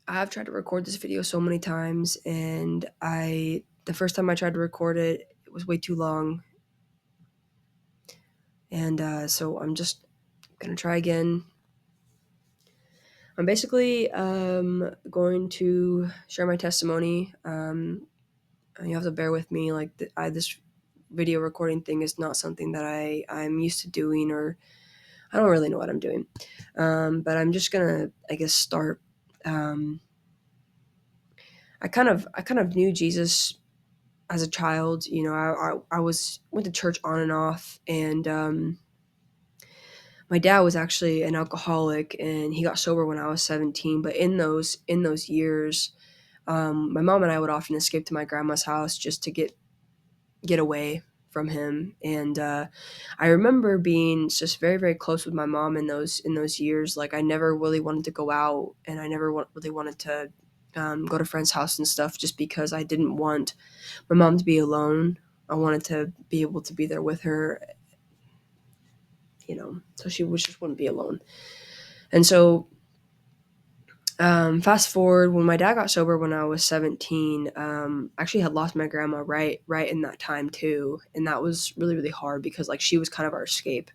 I have tried to record this video so many times, and the first time I tried to record it, it was way too long, and so I'm just gonna try again. I'm basically going to share my testimony. You have to bear with me. Like this video recording thing is not something that I'm used to doing, or I don't really know what I'm doing. But I'm just gonna, I guess, start. Um, I kind of knew Jesus as a child. I was went to church on and off, and my dad was actually an alcoholic, and he got sober when I was 17. But in those years, my mom and I would often escape to my grandma's house just to get away from him. And I remember being just very very close with my mom in those years. Like I never really wanted to go out, and I never really wanted to go to friends' house and stuff, just because I didn't want my mom to be alone. I wanted to be able to be there with her, so she just wouldn't be alone. And so, fast forward, when my dad got sober when I was 17, I actually had lost my grandma right in that time too, and that was really really hard because like she was kind of our escape.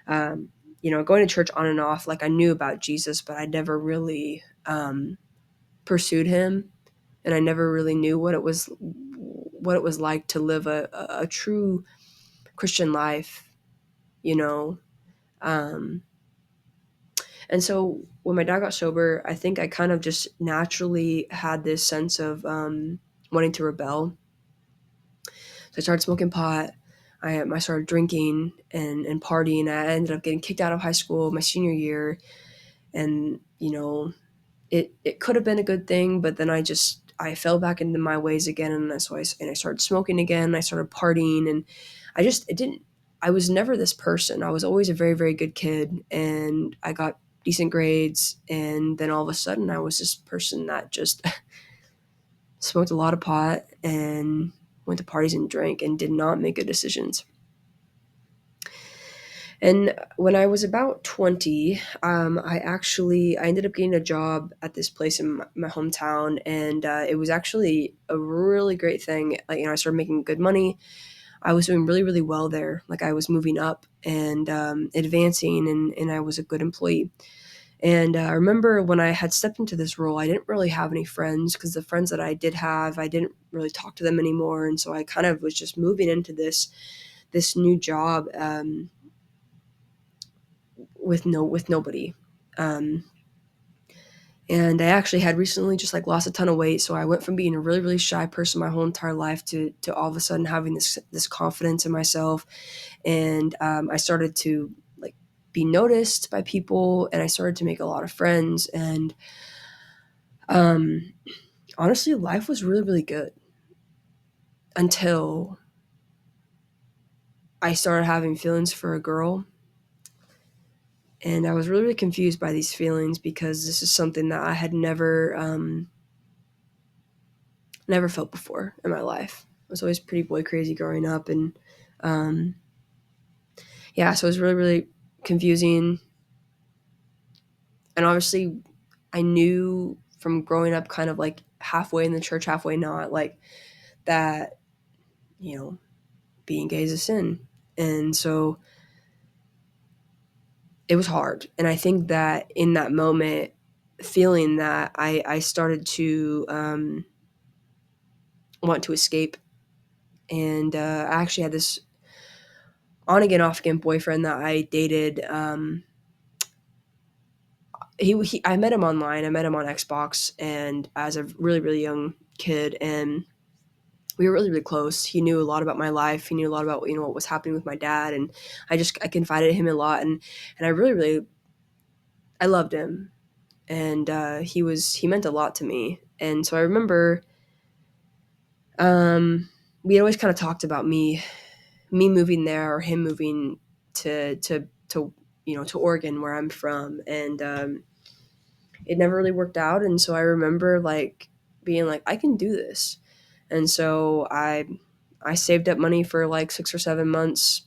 Going to church on and off, like I knew about Jesus, but I never really pursued him, and I never really knew what it was like to live a true Christian life, you know. Um, and so when my dad got sober, I think I kind of just naturally had this sense of wanting to rebel. So I started smoking pot. I started drinking and partying. I ended up getting kicked out of high school my senior year, and it could have been a good thing, but then I fell back into my ways again, and I started smoking again. I started partying, and it didn't. I was never this person. I was always a very very good kid, and I got decent grades, and then all of a sudden I was this person that just smoked a lot of pot and went to parties and drank and did not make good decisions. And when I was about 20, I ended up getting a job at this place in my hometown, and it was actually a really great thing. Like, I started making good money. I was doing really, really well there. Like I was moving up and advancing, and I was a good employee. And I remember when I had stepped into this role, I didn't really have any friends, because the friends that I did have, I didn't really talk to them anymore. And so I kind of was just moving into this new job. With nobody. Um, and I actually had recently just like lost a ton of weight, so I went from being a really really shy person my whole entire life to all of a sudden having this confidence in myself, and I started to like be noticed by people, and I started to make a lot of friends, and um, honestly, life was really really good until I started having feelings for a girl. And I was really, really confused by these feelings, because this is something that I had never felt before in my life. I was always pretty boy crazy growing up, and um, yeah, so it was really, really confusing. And obviously, I knew from growing up, kind of like halfway in the church, halfway not, like that, you know, being gay is a sin. And so it was hard. And I think that in that moment, feeling that, I started to want to escape. And I actually had this on again, off again boyfriend that I dated. I met him online. I met him on Xbox, and as a really really young kid, and we were really really close. He knew a lot about my life. He knew a lot about what was happening with my dad, and I confided in him a lot, and I really really I loved him, and he meant a lot to me. And so I remember we had always kind of talked about me moving there, or him moving to to Oregon, where I'm from, and it never really worked out. And so I remember like being like, I can do this. And so I saved up money for like 6 or 7 months,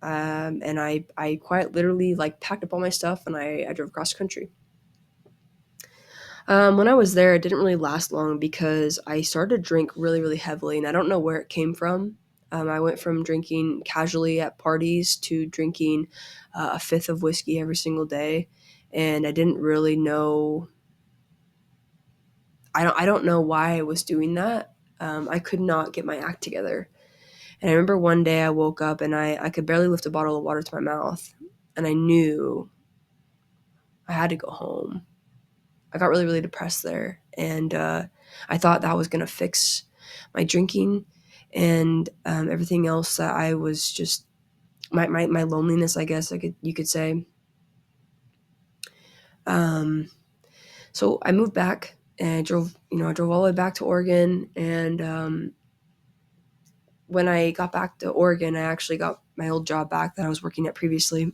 and I quite literally like packed up all my stuff, and I drove across country. When I was there, it didn't really last long because I started to drink really, really heavily, and I don't know where it came from. I went from drinking casually at parties to drinking a fifth of whiskey every single day, and I didn't really know. I don't know why I was doing that. I could not get my act together, and I remember one day I woke up and I could barely lift a bottle of water to my mouth, and I knew I had to go home. I got really, really depressed there. And I thought that was going to fix my drinking and everything else that I was just, my loneliness, I guess you could say. Um, so I moved back and I drove all the way back to Oregon. And when I got back to Oregon, I actually got my old job back that I was working at previously.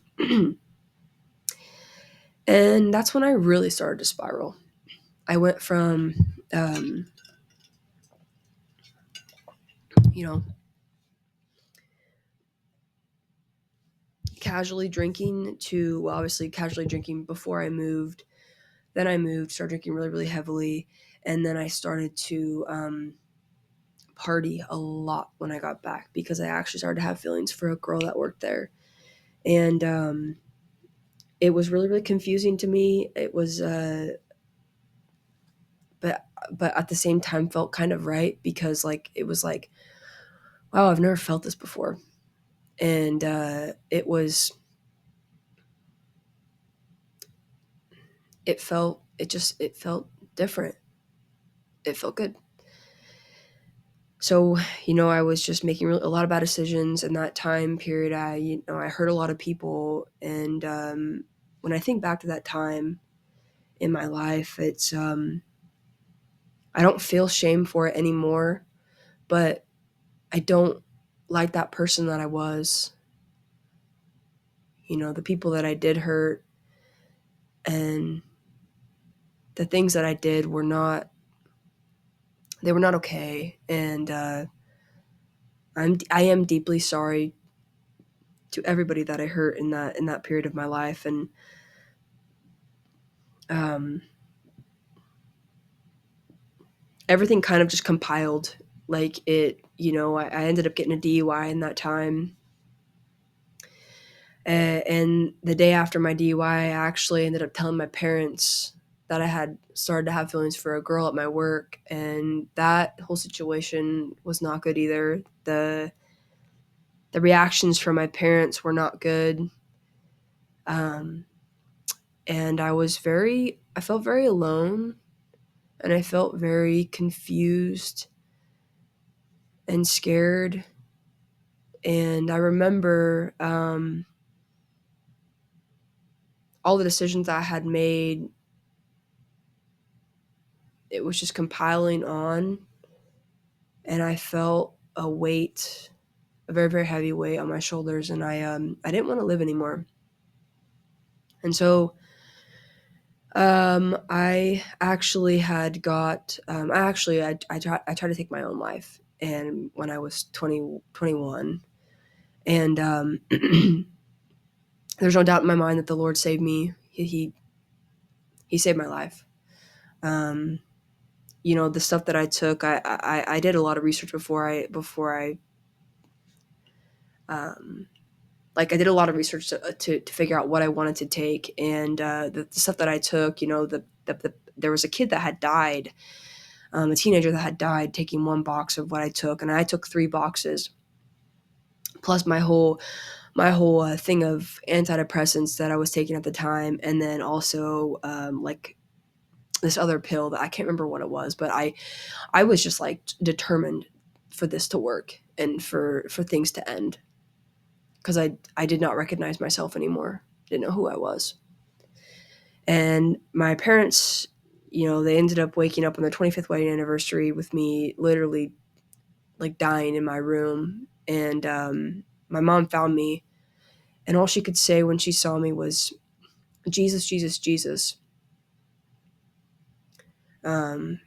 And that's when I really started to spiral. I went from, um, you know, casually drinking to, well, obviously casually drinking before I moved. Then I moved, started drinking really, really heavily. And then I started to party a lot when I got back because I actually started to have feelings for a girl that worked there. And it was really, really confusing to me. It was, but at the same time felt kind of right because like, it was like, wow, I've never felt this before. And it felt different. It felt good. So, I was just making a lot of bad decisions in that time period. I hurt a lot of people. And when I think back to that time in my life, I don't feel shame for it anymore, but I don't like that person that I was. The people that I did hurt and the things that I did they were not okay. And I am deeply sorry to everybody that I hurt in that period of my life. And um, everything kind of just compiled. Like I ended up getting a DUI in that time. And the day after my DUI, I actually ended up telling my parents that I had started to have feelings for a girl at my work. And that whole situation was not good either. The reactions from my parents were not good. Um, and I felt very alone, and I felt very confused and scared. And I remember all the decisions I had made, it was just compiling on, and I felt a weight, a very, very heavy weight on my shoulders, and I didn't want to live anymore. And so I actually had got I tried to take my own life, and when I was 21. And there's no doubt in my mind that the Lord saved me. He saved my life. Um, the stuff that I took, I did a lot of research before I um, like I did a lot of research to figure out what I wanted to take. And the stuff that I took, there was a kid that had died, a teenager that had died taking one box of what I took, and I took 3 boxes plus my whole thing of antidepressants that I was taking at the time, and then also like this other pill that I can't remember what it was, but I was just like determined for this to work and for things to end because I did not recognize myself anymore. Didn't know who I was. And my parents, they ended up waking up on their 25th wedding anniversary with me literally like dying in my room. And my mom found me, and all she could say when she saw me was, Jesus, Jesus, Jesus. Um,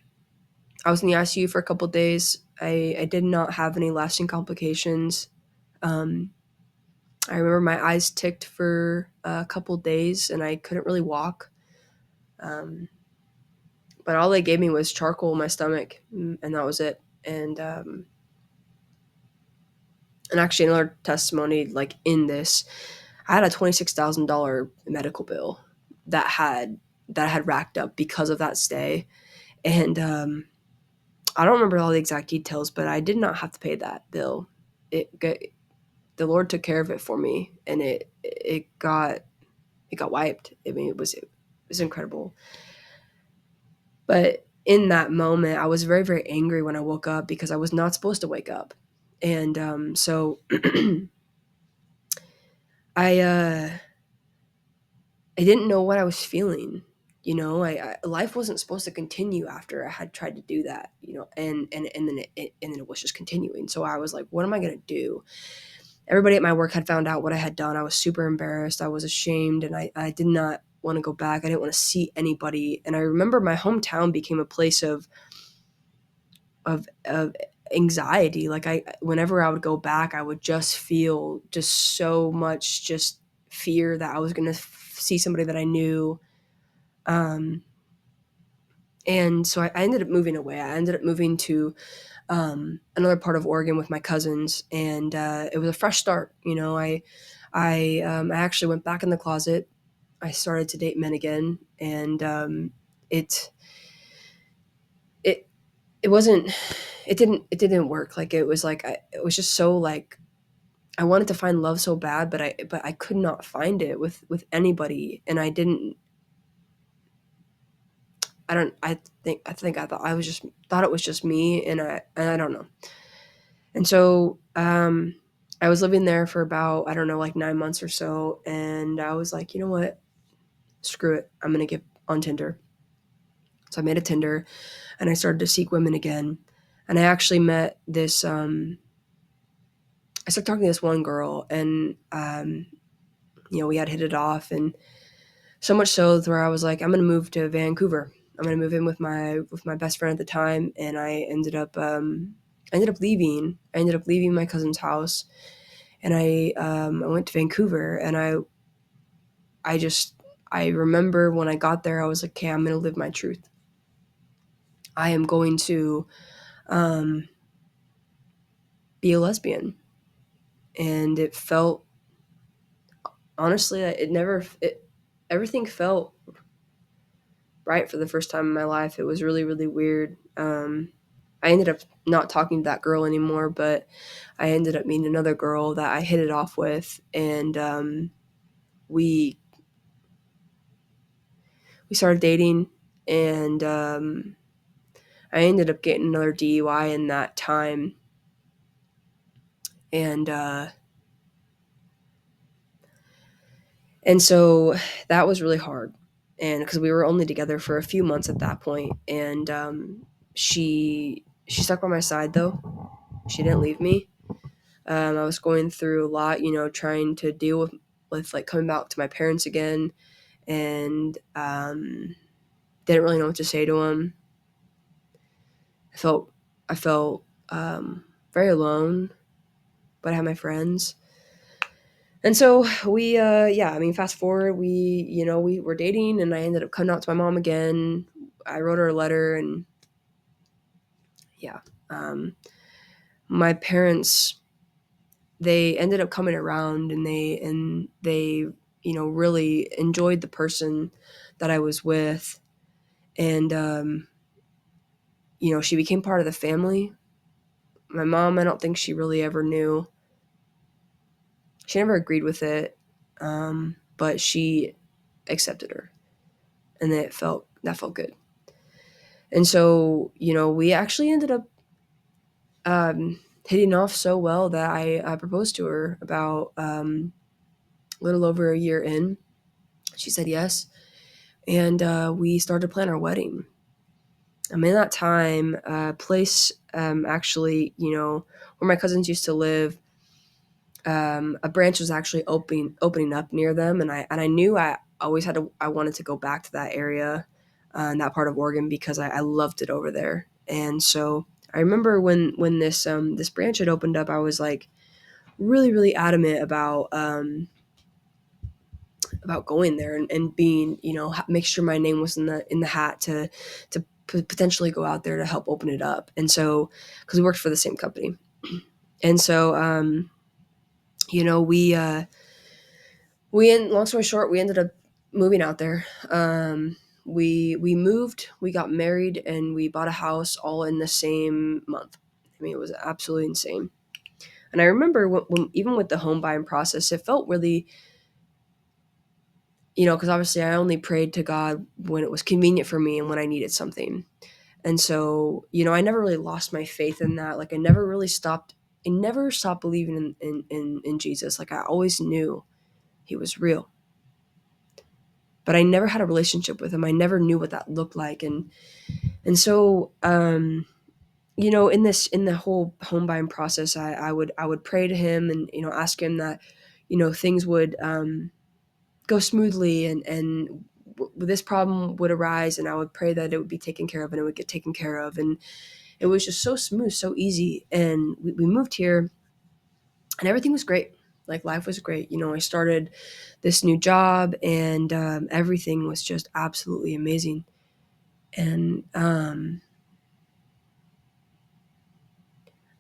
I was in the ICU for a couple of days. I did not have any lasting complications. Um, I remember my eyes ticked for a couple of days and I couldn't really walk. Um, but all they gave me was charcoal in my stomach, and that was it. And actually, another testimony, like in this, I had a $26,000 medical bill that had that I had racked up because of that stay, and I don't remember all the exact details, but I did not have to pay that bill. The Lord took care of it for me, and it got wiped. I mean, it was incredible. But in that moment, I was very, very angry when I woke up because I was not supposed to wake up. And so I I didn't know what I was feeling. Life wasn't supposed to continue after I had tried to do that. And then it was just continuing. So I was like, what am I gonna do? Everybody at my work had found out what I had done. I was super embarrassed. I was ashamed, and I did not want to go back. I didn't want to see anybody. And I remember my hometown became a place of anxiety. Like whenever I would go back, I would just feel just so much just fear that I was going to see somebody that I knew. Um, and so I ended up moving away. I ended up moving to another part of Oregon with my cousins, and it was a fresh start. I actually went back in the closet. I started to date men again, and it it it wasn't it didn't work. Like it was like it was just so like I wanted to find love so bad, but I could not find it with anybody, and I don't I thought it was just me, and I don't know. And so I was living there for about, I don't know, like 9 months or so, and I was like, you know what, screw it, I'm gonna get on Tinder. So I made a Tinder, and I started to seek women again, and I actually met this. I started talking to this one girl, and we had hit it off, and so much so where I was like, I'm gonna move to Vancouver. I'm gonna move in with my best friend at the time, and I ended up leaving. I ended up leaving my cousin's house, and I went to Vancouver, and I just I remember when I got there, I was like, okay, I'm gonna live my truth. I am going to um, be a lesbian, and it felt honestly, everything felt right for the first time in my life. It was really, really weird. I ended up not talking to that girl anymore, but I ended up meeting another girl that I hit it off with, and we we started dating, and I ended up getting another DUI in that time, and so that was really hard, and because we were only together for a few months at that point, and she stuck by my side though. She didn't leave me. I was going through a lot, trying to deal with like coming back to my parents again, and didn't really know what to say to them. I felt very alone, but I had my friends. And so yeah, I mean, fast forward, we were dating, and I ended up coming out to my mom again. I wrote her a letter, and yeah, um, my parents, they ended up coming around, and they really enjoyed the person that I was with, and she became part of the family. My mom, I don't think she really ever knew. She never agreed with it, but she accepted her, and that felt good. And so, we actually ended up hitting off so well that I proposed to her about a little over a year in. She said yes, and we started to plan our wedding. I mean, that time, place actually, where my cousins used to live, a branch was actually opening up near them, and I knew I always I wanted to go back to that area, in that part of Oregon, because I loved it over there. And so I remember when this branch had opened up, I was like really, really adamant about going there, and being, make sure my name was in the hat to potentially go out there to help open it up. And so, because we worked for the same company. And so, long story short, we ended up moving out there. We moved, we got married, and we bought a house all in the same month. I mean, it was absolutely insane. And I remember when even with the home buying process, it felt really, because obviously I only prayed to God when it was convenient for me and when I needed something. And so, I never really lost my faith in that. Like I never stopped believing in Jesus. Like I always knew he was real. But I never had a relationship with him. I never knew what that looked like. And so in the whole home buying process, I would pray to him and, ask him that, things would go smoothly and this problem would arise, and I would pray that it would be taken care of and it would get taken care of. And it was just so smooth, so easy. And we moved here and everything was great. Like life was great. I started this new job and everything was just absolutely amazing. And I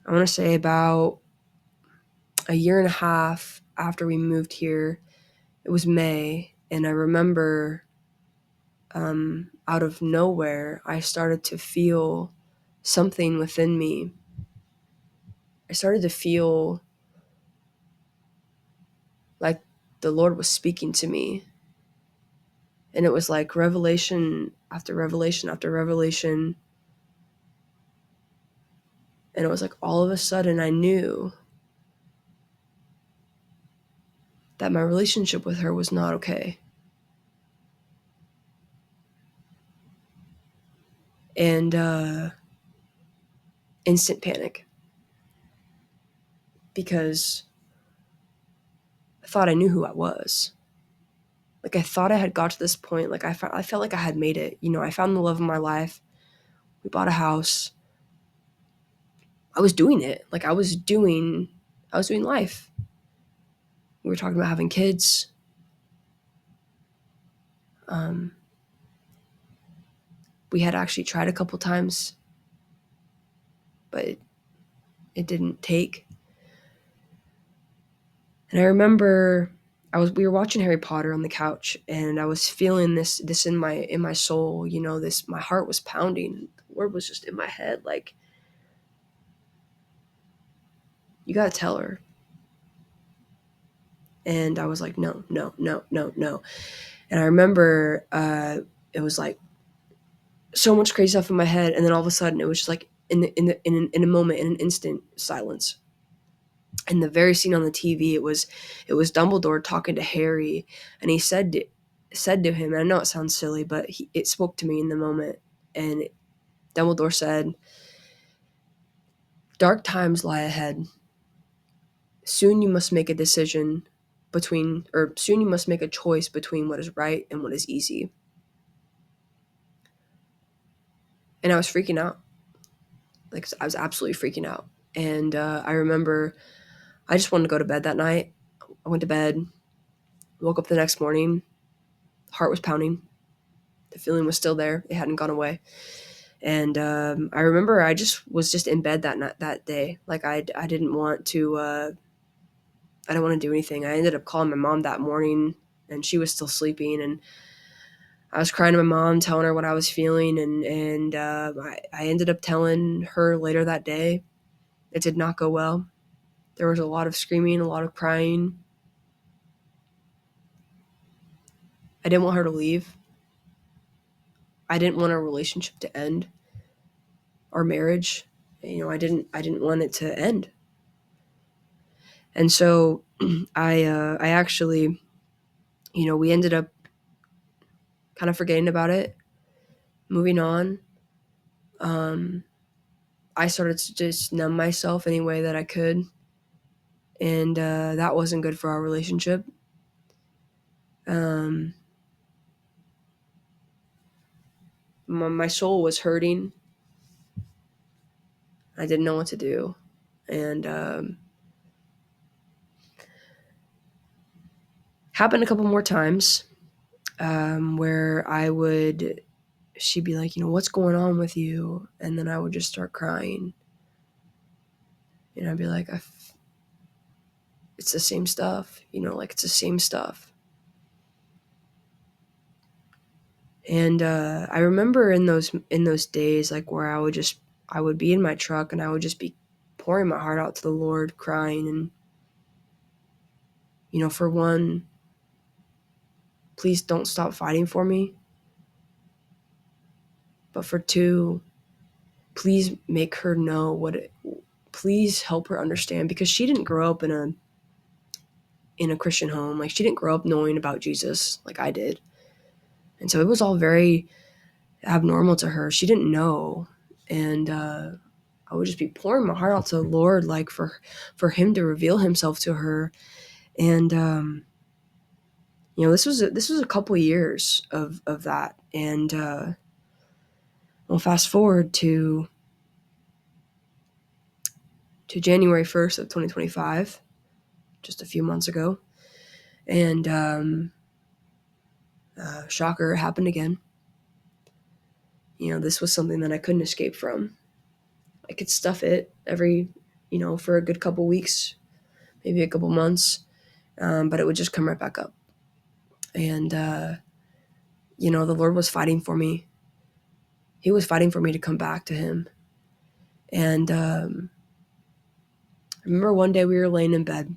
want to say about a year and a half after we moved here, it was May. And I remember out of nowhere, I started to feel something within me. I started to feel like the Lord was speaking to me. And it was like revelation after revelation after revelation. And it was like all of a sudden I knew that my relationship with her was not okay. And instant panic. Because I thought I knew who I was. Like I thought I had got to this point. Like I felt like I had made it. I found the love of my life. We bought a house. I was doing it. Like I was doing life. We were talking about having kids. Um, we had actually tried a couple times, but it didn't take. And I remember we were watching Harry Potter on the couch, and I was feeling this in my soul. This my heart was pounding. The word was just in my head, like, you gotta tell her. And I was like, no, no, no, no, no. And I remember it was like so much crazy stuff in my head, and then all of a sudden it was just like in a moment, in an instant, silence. And the very scene on the TV, it was Dumbledore talking to Harry, and he said to him, and I know it sounds silly, but it spoke to me in the moment. And Dumbledore said, "Dark times lie ahead. Soon you must make a decision soon you must make a choice between what is right and what is easy." And I was freaking out. Like I was absolutely freaking out. And I remember I just wanted to go to bed that night. I went to bed, woke up the next morning, heart was pounding. The feeling was still there. It hadn't gone away. And I remember I was in bed that night, that day. Like I didn't want to. I didn't want to do anything. I ended up calling my mom that morning, and she was still sleeping. And I was crying to my mom, telling her what I was feeling, and I ended up telling her later that day. It did not go well. There was a lot of screaming, a lot of crying. I didn't want her to leave. I didn't want our relationship to end, our marriage. I didn't want it to end. And so I actually, we ended up kind of forgetting about it, moving on. Um, I started to just numb myself any way that I could, and that wasn't good for our relationship. Um, my soul was hurting. I didn't know what to do, and happened a couple more times where I would she'd be like, what's going on with you? And then I would just start crying. And I'd be like, it's the same stuff, it's the same stuff. And I remember in those days, like where I would be in my truck and I would just be pouring my heart out to the Lord, crying. And, for one, please don't stop fighting for me. But for two, please make her know please help her understand, because she didn't grow up in a Christian home. Like, she didn't grow up knowing about Jesus like I did. And so it was all very abnormal to her. She didn't know. And I would just be pouring my heart out to the Lord, like for him to reveal himself to her. And this was a couple of years of that. And well, fast forward to January 1st of 2025, just a few months ago. And shocker, it happened again. This was something that I couldn't escape from. I could stuff it for a good couple weeks, maybe a couple months, but it would just come right back up. And, the Lord was fighting for me. He was fighting for me to come back to him. And I remember one day we were laying in bed,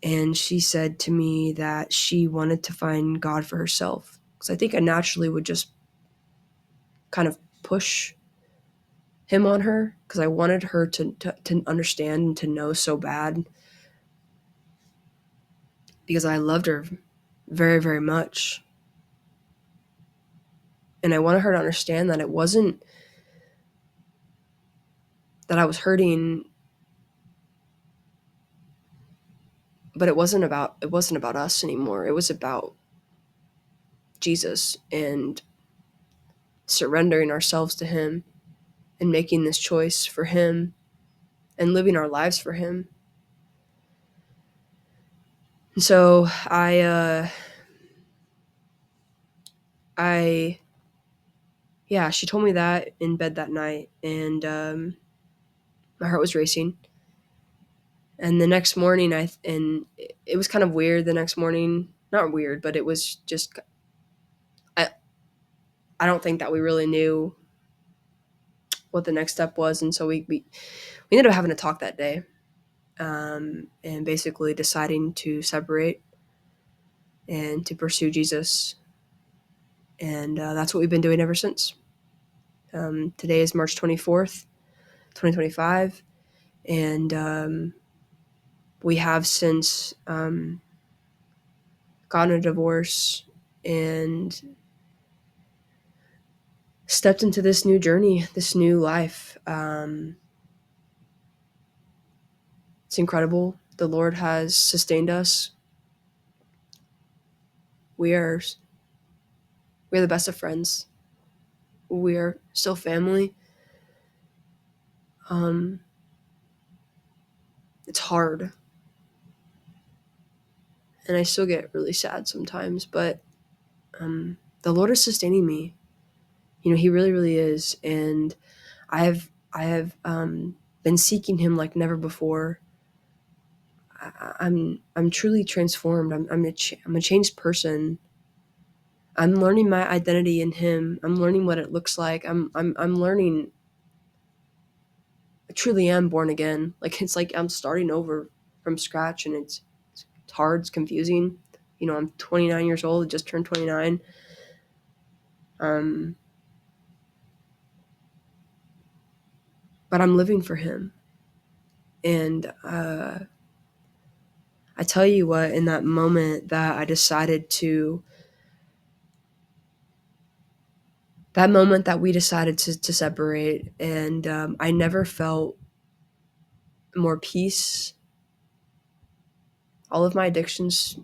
and she said to me that she wanted to find God for herself. Because I think I naturally would just kind of push him on her, because I wanted her to understand and to know so bad, because I loved her very, very much. And I wanted her to understand that it wasn't that I was hurting, but it wasn't about us anymore. It was about Jesus and surrendering ourselves to him and making this choice for him and living our lives for him. And so she told me that in bed that night, and my heart was racing. And the next morning, and it was kind of weird the next morning. Not weird, but it was just, I don't think that we really knew what the next step was. And so we ended up having a talk that day, and basically deciding to separate and to pursue Jesus. And that's what we've been doing ever since. Today is March 24th, 2025. And we have since gotten a divorce and stepped into this new journey, this new life. It's incredible. The Lord has sustained us. We're the best of friends. We are still family. It's hard. And I still get really sad sometimes, but the Lord is sustaining me. He really, really is. And I have been seeking him like never before. I'm truly transformed. I'm a changed person. I'm learning my identity in him. I'm learning what it looks like. I'm learning. I truly am born again. It's like I'm starting over from scratch, and it's hard. It's confusing. I'm 29 years old. Just turned 29. But I'm living for him. And I tell you what, in that moment that I decided that moment that we decided to separate, and I never felt more peace. All of my addictions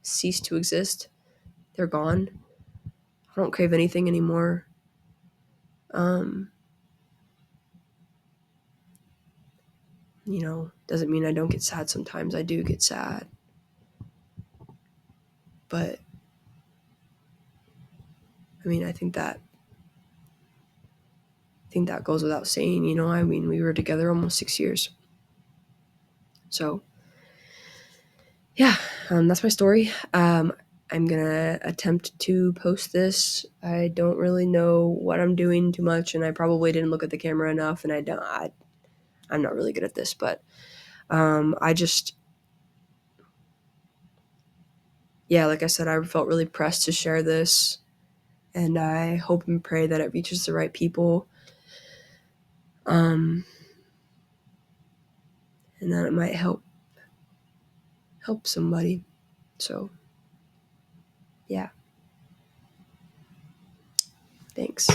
ceased to exist. They're gone. I don't crave anything anymore. Doesn't mean I don't get sad sometimes. I do get sad. But I think that think that goes without saying, you know. I mean, we were together almost 6 years. So, yeah, that's my story. I'm gonna attempt to post this. I don't really know what I'm doing too much, and I probably didn't look at the camera enough, and I'm not really good at this, but I just, yeah, like I said, I felt really pressed to share this, and I hope and pray that it reaches the right people, and that it might help somebody. So, yeah, thanks.